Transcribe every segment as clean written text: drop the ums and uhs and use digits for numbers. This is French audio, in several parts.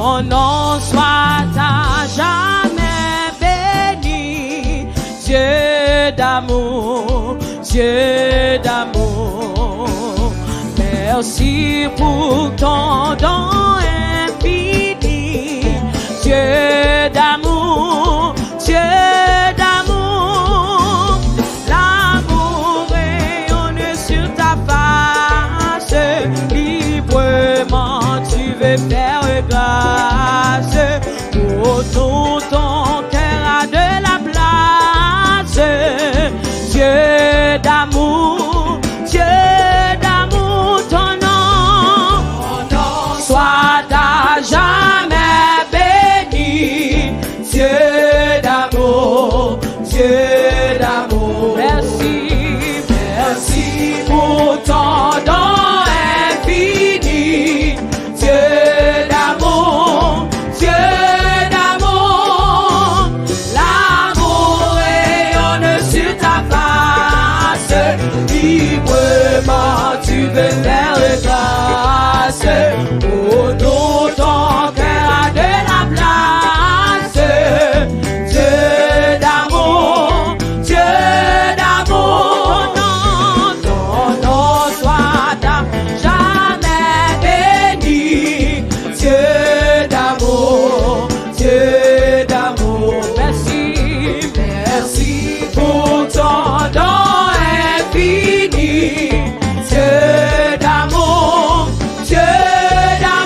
ton nom soit à jamais béni. Dieu d'amour, Dieu d'amour. Merci pour ton don infini. Dieu d'amour, Dieu d'amour. L'amour rayonne sur ta face. Librement tu veux faire grâce. Pour tout ton cœur a de la place. Dieu d'amour, Dieu d'amour, ton nom soit à jamais béni. Dieu d'amour, Dieu d'amour. Merci, merci pour ton don infini. Dieu d'amour, Dieu d'amour. L'amour rayonne sur ta face. Librement tu veux faire grâce. Pour nous ton cœur a de la place. Dieu d'amour, Dieu d'amour. Ton nom soit à jamais béni. Dieu d'amour, Dieu d'amour. Merci, merci pour ton don infini. Dieu d'amour, Dieu d'amour.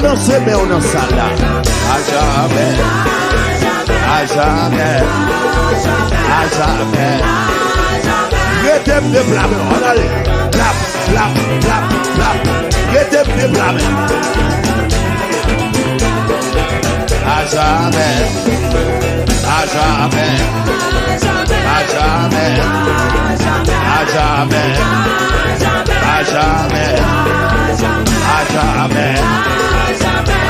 balancer, mais on en salle là. À jamais. À jamais. À jamais. Mettez-moi de blâmer. On allait. Blâme, blâme, blâme, blâme. Mettez-moi de blâmer. À jamais. À jamais. À jamais. À jamais. À jamais. À jamais.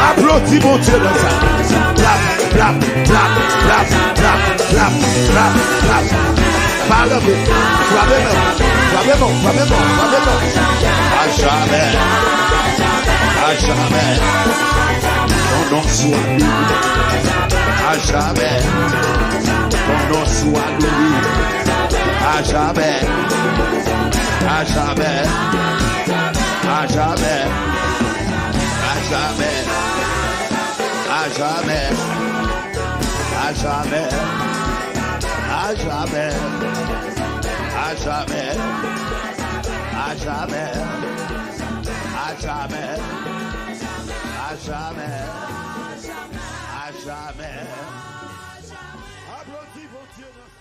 Applaudis mon Dieu dans ça. Clap, clap, clap, clap, clap, clap, clap, clap. Parle-moi. Vraiment. À jamais. À jamais. Ton nom soit loué. À jamais. Ton nom soit loué. À jamais. À jamais. À jamais. À jamais. À jamais. À jamais. À jamais. À jamais. À jamais. À jamais. À jamais. À jamais. Applaudis mon Dieu.